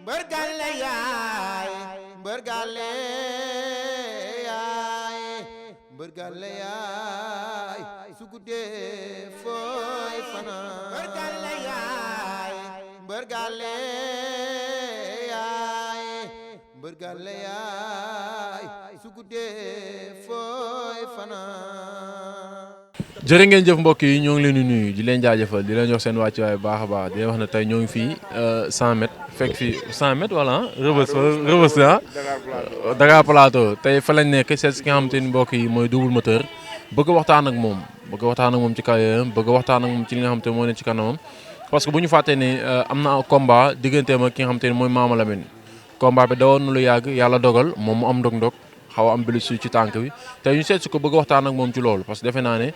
mbër gàlle yaay mbër gàlle yaay mbër gàlle yaay su guddee fooy fanaan mbër gàlle yaay mbër gàlle yaay mbër gàlle yaay su guddee fooy fanaan. jërë ngeen jëf mbokk yi ñoo ngi leen di nuyu di leen jaajëfal di leen jox seen wàccuwaay bu baax a baax di leen wax ne tey ñoo ngi fii 100 mètres fekk fii 100 mètres wala Rebeuss Dakar Plateau tey fa lañ nekk seet si nga xamante ni mbokk yi mooy Double Moteur bëgg waxtaan ak moom ci carrière bëgg waxtaan ak moom ci li nga xamante ni moo ne ci kanamam parce que bu ñu fàttee ne am na combat digganteem ak ki nga xamante ni mooy Mama Lamine combat bi dawoon na lu yàgg yàlla dogal moom mu am ndog-ndog xaw a am blessure ci tànk bi tey ñu seet si ko bëgg waxtaan ak moom ci loolu parce que defe naa ne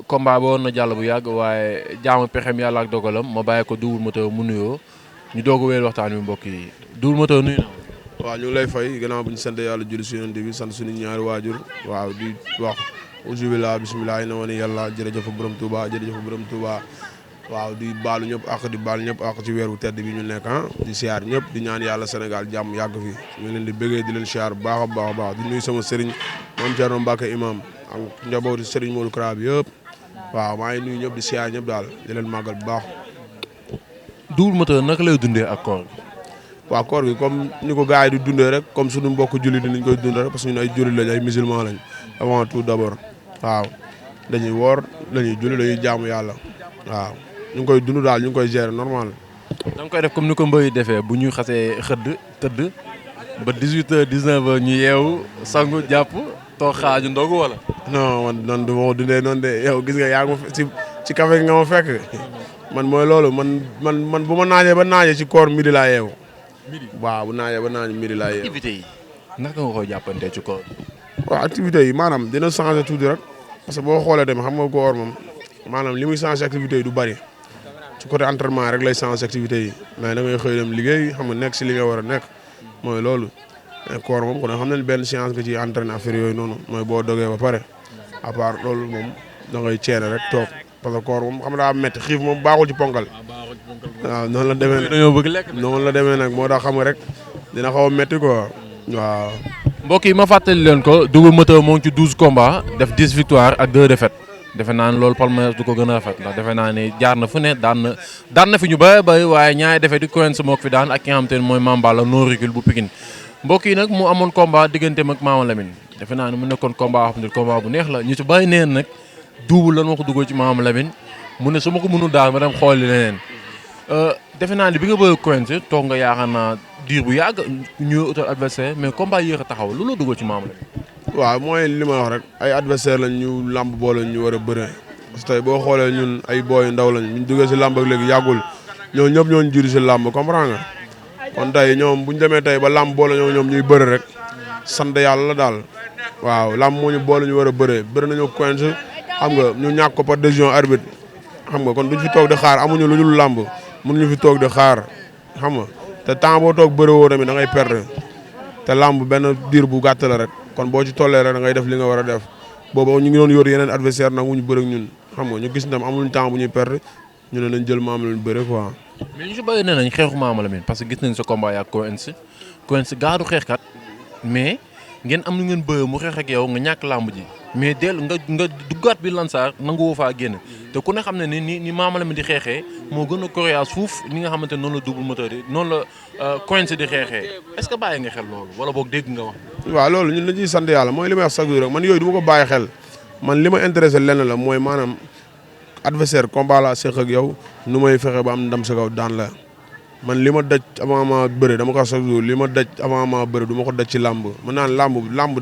combat bi woon na jàll bu yàgg waaye jaamu pexem yàlla ak dogalam ma bàyyi ko Double Moteur mu nuyoo ñu doog a wéyal waxtaan wi mbokk yi Double Moteur nuyu na. waaw ñu ngi lay fay gannaaw bu ñu sant yàlla julli si yonent bi sant suñu ñaari waajur waaw di wax auzubillah bisimilah na woon yàlla jërëjëf borom Touba jërëjëf borom Touba waaw di baalu ñëpp ak di baal ñëpp ak ci weeru tedd bi ñu nekk di siyaar ñëpp di ñaan yàlla Sénégal jàmm yàgg fi ñu leen di bëggee di leen siyaar bu baax a baax a baax di nuyu sama sëriñ Mame Thierno Mbacke imam ak njabootu Serigne Modou Kara bi yëpp waaw maa ngi nuyu ñëpp di siyaar ñëpp daal di leen màggal bu baax. Double Moteur naka lay dundee ak koor gi. waaw koor gi comme ni ko gars yi di dundee rek comme suñu mbokk jullit dinañ koy dundee rek parce que ñun ay jullit lañ ay musulman lañ avant tout d'abord waaw dañuy woor dañuy julli dañuy jaamu yàlla waaw ñu ngi koy dund daal ñu ngi koy gérer normal. da nga koy def comme ni ko mbëy defee bu ñu xasee xëdd tëdd ba 18h 19h ñu yeewu sangu jàpp toog xaaju ndogu wala. non man du ma ko dundee noonu de yow gis nga yaa ngi ma ci café gi nga ma fekk man mooy loolu man bu ma naajee ba naajee ci koor midi laa yeewu. waaw bu naajee ba naaj midi laa yeewu. activité yi naka nga koy jàppantee ci koor. waaw activité yi maanaam dina changé tuuti rek parce que boo xoolee tamit xam nga koor moom maanaam li muy changé activité yi du bari ci côté entraînement rek lay changé activité yi mais da ngay xëy dem liggéey xam nga nekk si li nga war a nekk mooy loolu. mais koor moom kon xam nañ benn séance nga ci entraîné affaire yooyu noonu mooy boo dogee ba pare à part loolu moom da ngay ceene rek toog parce que koor moom xam daa métti xiif moom baaxul ci ponkal waaw noonu la demee dañoo bëgg lekk noonu la demee nag moo tax xam nga rek dina xaw a métti quoi waaw. mbokk yi ma fàttali leen ko Double Moteur moo ngi ci 12 combats def 10 victoires ak 2 défaites defe naa ne loolu palmarès du ko gën a rafet ndax defe naa ne jaar na fu ne daan na fi ñu bëri bëri waaye ñaari défaites di Quench moo ko fi daan ak ki nga xamante ne mooy Mame Balla no recul bu Pikine mbokk yi nag mu amoon combat digganteem ak Mama Lamine defe naa ne mu nekkoon combat xam ne combat bu neex la ñu ci bàyyi neen nag Double lan ma ko duggoo ci Mama Lamine mu ne su ma ko mënul daal ma dem xooli leneen defe naa ne bi nga bëgg Quench toog nga yaakaar naa diir bu yàgg ñu utal adversaire mais combat yéex a taxaw lu la duggoo ci Mama Lamine. waaw mooy li ma wax rek ay adversaire lañ ñu làmb boole ñu war a bëre parce que tey boo xoolee ñun ay booy ndaw lañ ñu duggee si làmb ak léegi yàggul ñoo ñëpp ñoo ñu jiitu si làmb comprendre nga kon tey ñoom bu ñu demee tey ba làmb boole ñoom ñuy bëre rek sant yàlla la daal waaw làmb moo ñu boole ñu war a bëre bëri nañu Quench xam nga ñu ñàkk ko par décision arbitre xam nga kon duñ fi toog di xaar amuñu lu dul làmb mënuñu fi toog di xaar xam nga te temps boo toog bëre woo tamit da ngay perdre te làmb benn diir bu gàtt la rek kon boo ci tollee rek da ngay def li nga war a def boobu ñu ngi doon yor yeneen adversaire nag wuñu bëre ak ñun xam nga ñu gis ndam amuñu temps bu ñuy perdre ñu ne nañ jël Mama Lamine bëre quoi. mais ñu si bëri nee nañ xeexu Mama Lamine parce que gis nañ sa combat yaa Quench gaadu xeexkat mais ngeen am lu ngeen bëre mu xeex ak yow nga ñàkk làmb ji mais dellu nga duggaat bi Lansar nangu woo faa génn te ku ne xam ne ni Mama Lamine di xeexee moo gën a coriace fuuf ni nga xamante noonu la Double Moteur yi noonu la Quench di xeexee est-ce que bàyyi nga xel loolu wala boog dégg nga wax. waaw loolu ñun dañuy sant yàlla mooy li may wax chaque jour rek man yooyu du ma ko bàyyi xel man li ma intéressé lenn la mooy maanaam adversaire combat la seq ak yow nu may fexe ba am ndam sa kaw daan la man li ma daj avant ma bëre dama ko wax chaque jour li ma daj avant ma bëre du ma ko daj ci làmb man naan làmb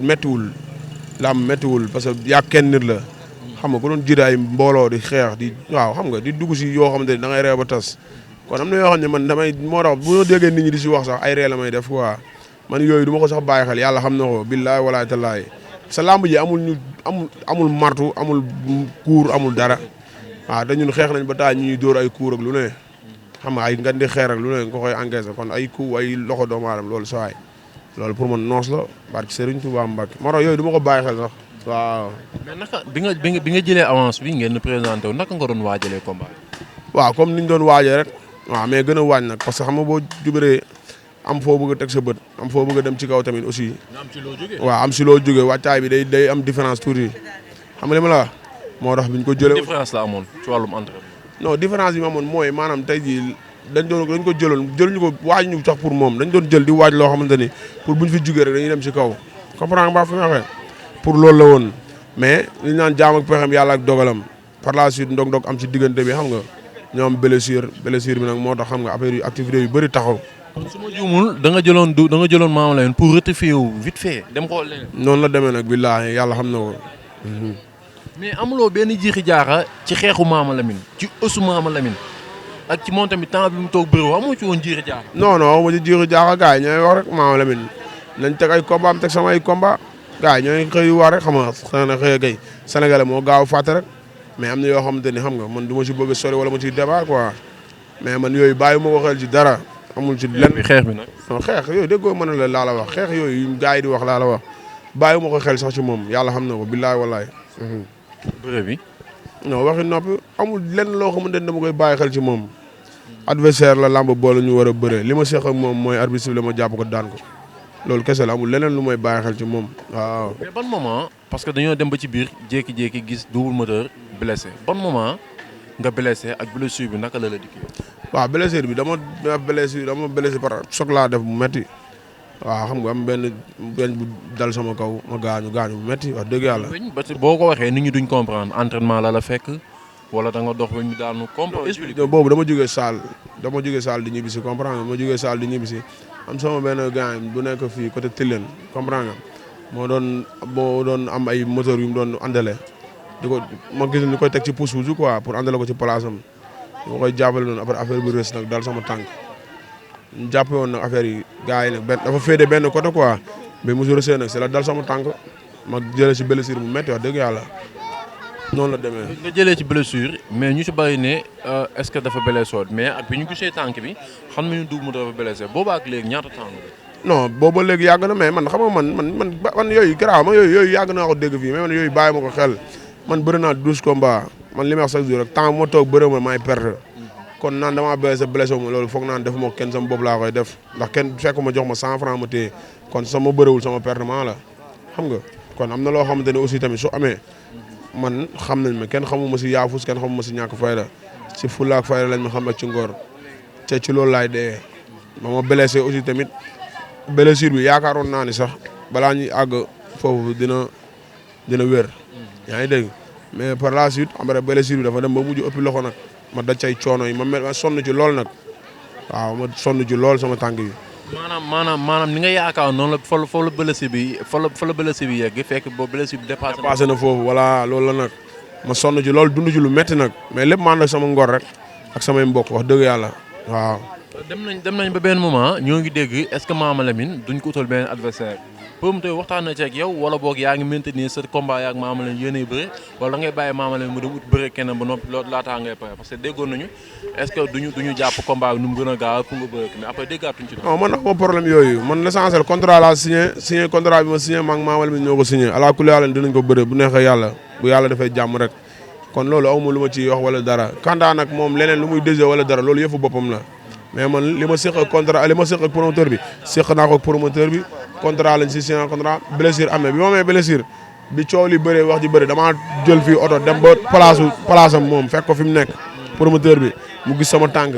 méttiwul parce que yaa kenn nit la xam nga ku doon jiite ay mbooloo di xeex di waaw xam nga di dugg si yoo xamante ni da ngay reew ba tas kon am na yoo xam ne man damay moo tax bu ma déggee nit ñi di si wax sax ay ree la may def quoi man yooyu du ma ko sax bàyyi xel yàlla xam na ko billaay walaay talaay sa làmb ji amul martu amul kuur amul dara waaw te ñun xeex nañ ba taay ñu ñuy dóor ay kuur ak lu ne xam nga ay ngan di xeer ak lu ne nga koy encaissé kon ay coup ay loxo doomu aadama loolu sawaay loolu pour man noos la barke Serigne Touba Mbacke moo tax yooyu du ma ko bàyyi xel sax waaw. mais naka bi nga jëlee avance bi ngeen présenté wu naka nga doon waajalee combat. waaw comme ni ñu doon waajee rek waaw mais gën a waaj nag parce que xam nga boo jubalee am foo bëgg a teg sa bët am foo bëgg a dem ci kaw tamit aussi. nga am ci loo jógee. waaw am si loo jógee wàccaay bi day am différence tuuti xam nga li ma la wax moo tax biñ ko jëlee. différence la amoon ci wàllum entraînement. non différence bi ma amoon mooy maanaam tey jii dañ ko jëluñu ko waaj ñu sax pour moom dañ doon jël di waaj loo xamante ni pour buñ fi jugee rek dañuy dem si kaw comprendre nga fi ma waxee pour loolu la woon mais li ñu naan jaam ak pexem yàlla ak dogalam par la suite ndog-ndog am ci diggante bi xam nga ñoo am blessure bi nag moo tax xam nga affaire yu activité yu bëri taxaw. kon su ma juumul da nga jëloon Mama Lamine pour rectifier wu vite fait dem xool leneen. noonu la demee nag billaahi yàlla xam na ko. mais amuloo benn jiixi jaaxa ci xeexu Mama Lamine ci ëssu Mama Lamine ak ci moom tamit temps bi mu toog bëriwul amoo ci woon jiixi jaaxa. non waxuma ci jiixi jaaxa gars yi ñooy wax rek Mama Lamine nañ teg ay combat am teg sama ay combat gars yi ñooy xëy wax rek xam nga xëy na xëy kay sénégalais moo gaaw fàtte rek mais am na yoo xamante ni xam nga man du ma si bëgg a sori wala ma ciy débat quoi mais man yooyu bàyyi ma ko xel ci dara amul ci lenn. xeex bi nag. non xeex yooyu déggoo mën na laa la wax xeex yooyu gars yi di wax laa la wax bàyyi ma ko xel sax ci moom yàlla xam na ko billaay wallaay. bëre bi. non waxi noppi amul lenn loo xamante ni dama koy bàyyi xel ci moom adversaire la lamb boole ñu war a bëre li ma seq ak moom mooy arbitre la ma jàpp ko daan ko loolu kese la amul leneen lu may bàyyi xel ci moom waaw. mais ban moment parce que dañoo dem ba ci biir jékki-jékki gis double moteur blessé ban moment nga blessé ak blessure bi naka la dikkee. waaw blessure bi dama blessé par choc laa def bu metti waaw xam nga am benn bu dal sama kaw ma gaañu bu metti wax dëgg yàlla. ba boo ko waxee nit ñi duñ comprendre entraînement la fekk wala da nga dox ba ñu daanu comprendre expliqué. boobu dama jógee salle di ñibbisi comprendre nga ma jógee salle di ñibbisi am sama benn gars bu nekk fii côté Tilène comprendre nga moo doon am ay moteur yu mu doon andale ma gis ñu koy teg ci pousse-pousse quoi pour andale ko ci place am ma koy jàppale noonu après affaire bi rës nag dal sama tànk ñu jàppe woon nag affaire yi gars yi nag dafa féede benn côté quoi mais mosu rësee nag c'est la dal sama tànk ma jëlee si blessure bu métti wax dëgg yàlla noonu la demee. nga jëlee ci blessure mais ñu si bàyyi ne est-ce que dafa blessé mais ak bi ñu gisee tànk bi xam nañu double moteur dafa blessé boobaa ak léegi ñaata temps la. non booba léegi yàgg na mais man xam nga man yooyu garaaw ma yooyu yàgg naa ko dégg fii mais man yooyu bàyyi ma ko xel man bëri naa 12 combats man li may wax chaque jour rek temps moo toog bëri ma maay perte kon naan damaa blessé ma loolu foog naan defuma ko kenn sama bopp laa koy def ndax kenn fekk ma jox ma 100 francs ma téye kon sama bëriwul sama pertement la xam nga kon am na loo xamante ne aussi tamit su amee man xam nañ ma kenn xamuma si yaafus kenn xamuma si ñàkk fayda si fulla ak fayda lañ ma xam ak ci ngor te ci loolu laay dee ba ma blessé aussi tamit blessure bi yaakaaroon naa ni sax balaa ñuy àgg foofu dina wér yaa ngi dégg mais par la suite après blessure bi dafa dem ba mujj ëppi loxo nag ma daj cay coono yi ma sonn ci lool nag waaw ma sonn ci lool sama tànk yi. maanaam ni nga yaakaar noonu la fa la blessure bi yegg fekk boobu blessure bi dépassé na foofu voilà loolu la nag ma sonn ci loolu dund ci lu metti nag mais lépp ma ànd ak sama ngor rek ak samay mbokk wax dëgg yàlla waaw. dem nañ ba benn moment ñoo ngi dégg est-ce que Mama Lamine duñ ko utal benn adversaire promoteur waxtaan na ci ak yow wala boog yaa ngi maintenir sa combat yaa ak Mama Lamine yéenay bëre wala da ngay bàyyi Mama Lamine mu dem ut bëre keneen ba noppi loolu laataa ngay pare parce que déggoon nañu est-ce que duñu jàpp combat bi nu mu gën a gaaw pour nga bëre mais après déggaatuñ ci. non man nag moom problème yooyu man l'essentiel contrat laa signé contrat bi ma signé ma ak Mama Lamine ñoo ko signé ala kulli yàlla dinañ ko bëre bu neexee yàlla bu yàlla defee jàmm rek kon loolu awma lu ma ciy wax wala dara kandaa nag moom leneen lu muy désé wala dara loolu yëfu boppam la mais man li ma séq ak contrat li ma séq ak promoteur bi séq naa ko ak promoteur bi contrat lañ si signé contrat blessure amee bi ma amee blessure bi coow li bëree wax ji bëri damaa jël fii oto dem ba place am moom fekk ko fi mu nekk promoteur bi mu gis sama tànk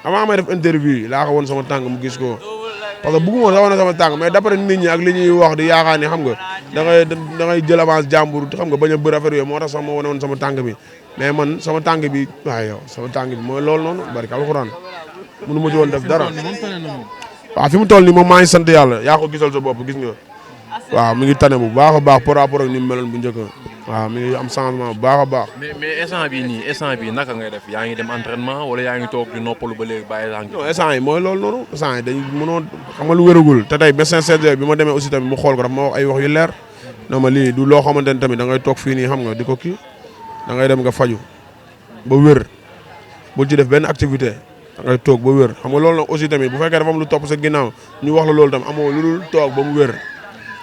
avant may def interview laa ko woon sama tànk mu gis ko parce que bëgguma sax woon sama tànk mais d'après nit ñi ak li ñuy wax di yaakaar ni xam nga da ngay jël avance jàmbur xam nga bañ a bëri affaire yooyu moo tax sax ma wane woon sama tànk bi mais man sama tànk bi waaye yow sama tànk bi mooy loolu noonu barke alxuraan mënu ma ci woon def dara waaw fi mu toll nii moom maa ngi sant yàlla yaa ko gisal sa bopp gis nga waaw mi ngi tane bu baax a baax par rapport ak ni mu meloon bu njëkk waaw mi ngi am changement bu baax a baax. mais instant bii naka ngay def yaa ngi dem entraînement wala yaa ngi toog di noppalu ba léegi bàyyi la. non instant yi mooy loolu noonu instant yi dañ mënoo xam nga lu wéragul te tey médecin CG bi ma demee aussi tamit mu xool ko daf ma wax ay wax yu leer na ma lii du loo xamante ni tamit da ngay toog fii nii xam nga di ko kii da ngay dem nga faju ba wér bul ci def benn activité da ngay toog ba wér xam nga loolu nag aussi tamit bu fekkee dafa am lu topp sa ginnaaw ñu wax la loolu tam amoo lu dul toog ba mu wér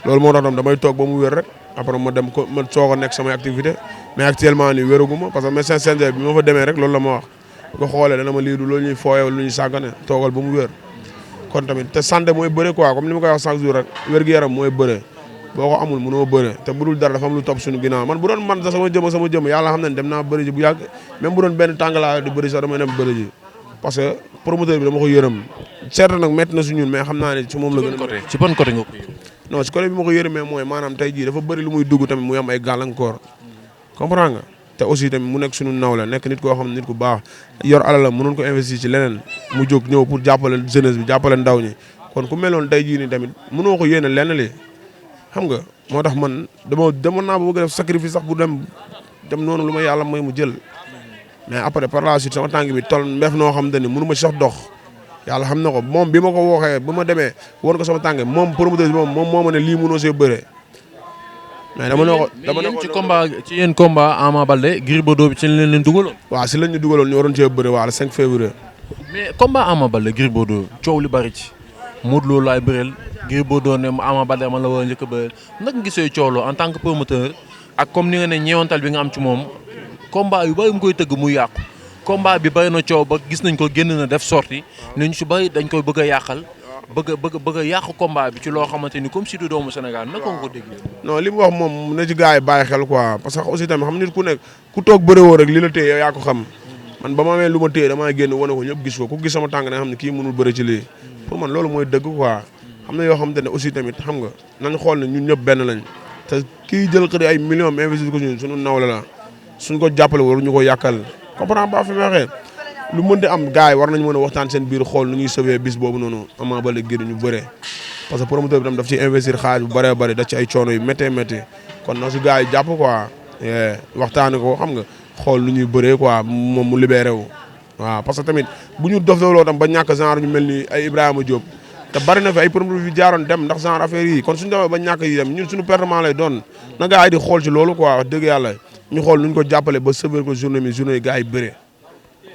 loolu moo tax tam damay toog ba mu wér rek après ma dem ko ma soog a nekk samay activité mais actuellement nii wéraguma parce que médecin CNG bi ma fa demee rek loolu la ma wax bu ko xoolee dana ma lii du loolu ñuy fooyee lu ñuy sàggane toogal ba mu wér kon tamit te santé mooy bëre quoi comme ni ma koy wax chaque jour rek wér-gu-yaram mooy bëre boo ko amul mënoo bëre te bu dul dara dafa am lu topp suñu ginnaaw man bu doon man sax sama jëm yàlla xam ne dem naa bëri ji bu yàgg même bu doon benn tàng laa di bëri sax damay dem bëri ji parce que promoteur bi dama ko yërëm certes nag métti na su ñun mais xam naa ne ci moom la gën a ci ban côté nga ko yërëm non ci côté bi ma ko yërëmee mooy maanaam tey jii dafa bëri lu muy dugg tamit muy am ay gàllankoor comprends nga te aussi tamit mu nekk suñu naw la nekk nit koo xam ne nit ku baax yor alal la mënoon ko investir ci leneen mu jóg ñëw pour jàppale jeunesse bi jàppale ndaw ñi kon ku meloon tey jii nii tamit mënoo ko yéene lenn li xam nga moo tax man demoon naa ba bëgg def sacrifice sax bu dem noonu lu ma yàlla may mu jël mais après par la suite sama tànk bi tol mbef noo xam te ni mënu ma ci sax dox yàlla xam na ko moom bi ma ko waxee ba ma demee woon ko sama tànk moom promoteur bi moom moo ma ne lii mënoo see bëree mais dama ne ko ci combat ci yéen combat Ama Baldé Gris Bordeaux bi ci leen dugaloon. waaw si lañ ñu dugaloon ñu waroon cee bëre waaw le 5 février. mais combat Ama Baldé Gris Bordeaux coow li bari ci Modou Lo laay bëreel Gris Bordeaux ne Ama Baldé man la war a njëkk a bëreel naka gisee coow loo en tant que promoteur ak comme ni nga ne ñeewantal bi nga am ci moom combat yu bari mu koy tëgg muy yàqu combat bi bari na coow ba gis nañ ko génn na def sortie ne ñu si bari dañ koy bëgg a yàqal. bëgg a yàqu combat bi ci loo xamante ni comme si du doomu Sénégal naka nga ko déggee. non li mu wax moom na ci gars yi bàyyi xel quoi parce que aussi tamit xam nit ku nekk ku toog bëre woo rek li la téye yow yaa ko xam man ba ma amee lu ma téye damaa génn wane ko ñëpp gis ko ku gis sama tànk ne xam ne kii mënul bëre ci lii pour man loolu mooy dëgg quoi xam na yoo xamante ne aussi tamit xam nga nañ xool ne ñun ñëpp benn lañ te kii jël xëy ay millions investir ko ñun suñu nawle la suñ ko jàppale waruñu ko yàkkal comprendre ba fi ma waxee lu mënti am gars yi war nañ mën a waxtaan seen biir xool nu ñuy sauver bis boobu noonu Ama Baldé Gris ñu bëree parce que promoteur bi tam daf ci investir xaalis bu bëree bëri daf ci ay coono yu méttee métti kon na si gars yi jàpp quoi waxtaanee ko xam nga xool nu ñuy bëree quoi moom mu libéré wu waaw parce que tamit bu ñu dofloo tam ba ñàkk genre ñu mel ni ay Ibrahima Diop te bari na fi ay promoteur fi jaaroon dem ndax genre affaire yi kon suñu demee ba ñàkk yi dem ñun suñu pertement lay doon na gars yi di xool ci loolu quoi wax dëgg yàlla ñu xool nu ñu ko jàppale ba sauver ko journée yi gars yi bëree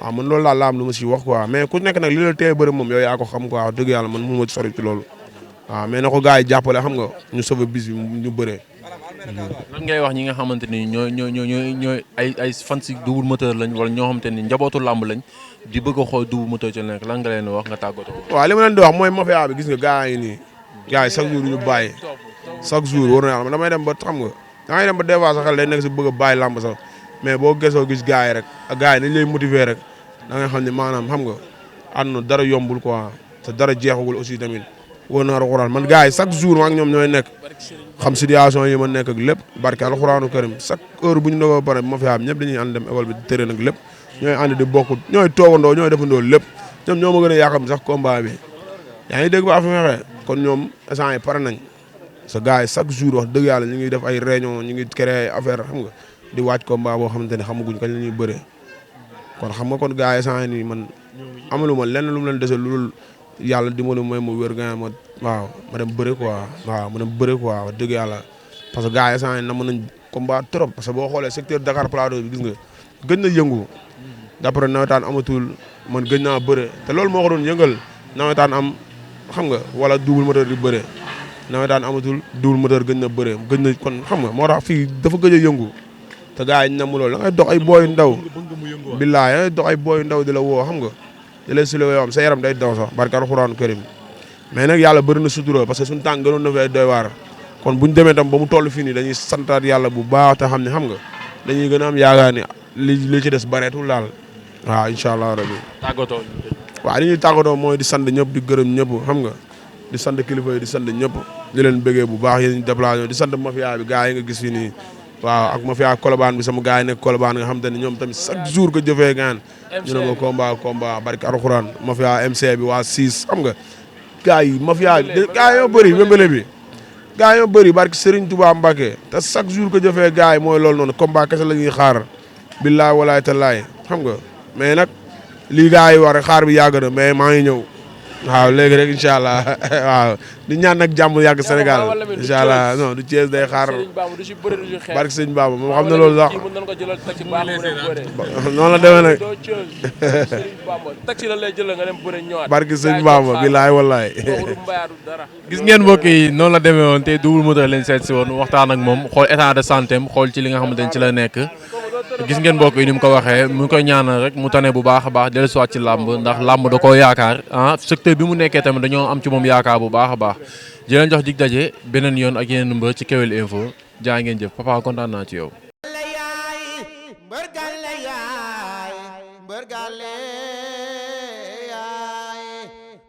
waaw man loolu la am lu ma si wax quoi mais ku nekk nag li la tee bëri moom yow yaa ko xam quoi wax dëgg yàlla man mënu ma ci sori ci loolu waaw mais na ko gars yi jàppale xam nga ñu sauver bis bi ñu bëree. lan ngay wax ñi nga xamante ni ñooy ay fans si Double Moteur lañ wala ñoo xamante ni njabootu làmb lañ di bëgg a xool Double Moteur ci nekk lan nga leen wax nga tàggatoo. waaw li ma leen di wax mooy mafia bi gis nga gars yi nii gars yi chaque jour ñu bàyyi chaque jour war na yàlla damay dem ba xam nga damay dem ba des fois sa xel day nekk si bëgg a bàyyi làmb sax mais boo gesoo gis gars yi rek ak gars yi dañ lay motiver rek da nga xam ne maanaam xam nga àdduna dara yombul quoi te dara jeexagul aussi tamit wóor na alxuraan man gars yi chaque jour maa ngi ñoom ñooy nekk xam situation yi ma nekk ak lépp barke alxuraanu karim chaque heure bu ñu ndogoo pare ma fi am ñëpp dañuy ànd dem école bi tëré nag lépp ñooy ànd di bokk ñooy toogandoo ñooy defandoo lépp ñoom ñoo ma gën a yaakaar sax combat bi yaa ngi dégg ba fi ma waxee kon ñoom instant yi pare nañ sa gars yi chaque jour wax dëgg yàlla ñu ngi def ay réunion ñu ngi créer affaire xam nga di waaj combat boo xamante ne xamaguñ kañ la ñuy bëree kon xam nga kon gars yi sant nii man amaluma lenn lu mu leen dese lu yàlla dimbali mooy mu wér nga ma waaw ma dem bëre quoi waaw ma dem bëre quoi wax dëgg yàlla parce que gars yi sant na mën nañ combat trop parce que boo xoolee secteur Dakar Plateau bi gis nga gëj na yëngu d'après nawetaan amatul man gëj naa bëre te loolu moo ko doon yëngal nawetaan am xam nga wala Double Moteur di bëre nawetaan amatul Double Moteur gëj na bëre gëj na kon xam nga moo tax fii dafa gëj a yëngu te gars yi ñu namm loolu da ngay dox ay booy ndaw billaay da ngay dox ay booy ndaw di la woo xam nga di la silo yoo am sa yaram day daw sax barke alxuraan karim mais nag yàlla bëri na sutura parce que suñu tànk gënoon na fi ay doy waar kon buñu demee tam ba mu toll fii nii dañuy santaat yàlla bu baax te xam ne xam nga dañuy gën a am yaakaar ni li ci des bareetul daal waaw incha allah rabi. tàggatoo. waaw li ñuy tàggatoo mooy di sant ñëpp di gërëm ñëpp xam nga di sant kilifa yi di sant ñëpp di leen bëggee bu baax yéen ñu déplacé di sant mafia bi gars yi nga gis fii nii waaw ak mafia Colobane bi sama gars yi nekk Colobane nga xam te ne ñoom tamit chaque jour que jëfee gaan ñu ne ma combat barki alxuraan mafia MC bi waa 6 xam nga gars yi mafia gars yoo bëri wémbale bi gars yoo bëri barki Serigne Touba Mbacké te chaque jour que jëfee gars yi mooy loolu noonu combat kese la ñuy xaar billaay walaay talaay xam nga mais nag lii gars yi war rek xaar bi yàgg na mais maa ngi ñëw waaw léegi rek incha allah waaw di ñaan nag jàmm yàgg Sénégal incha allah non du Thiès day xaar barke sëñ Bamba moom xam na loolu sax noonu la demee nag barke sëñ Bamba bilaay wallaay gis ngeen mbokk yi noonu la demee woon te Double Moteur leen seet si woon waxtaan ak moom xool état de santé am xool ci li nga xamante ne ci la nekk gis ngeen mbokk yi ni mu ko waxee mu ngi koy ñaanal rek mu tane bu baax a baax dellusiwaat ci làmb ndax làmb da koo yaakaar secteur bi mu nekkee tamit dañoo am ci moom yaakaar bu baax a baax di leen jox dig daje beneen yoon ak yeneen mbër ci Kewel Info jaa ngeen jëf papa kontaan naa ci yow.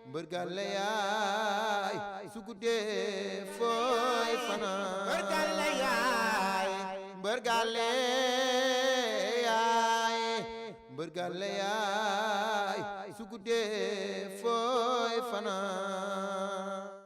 mbër gàlle yaay su guddee fooy fanaan mbër gàlle yaay mbër gàlle yaay mbër gàlle yaay su guddee fooy fanaan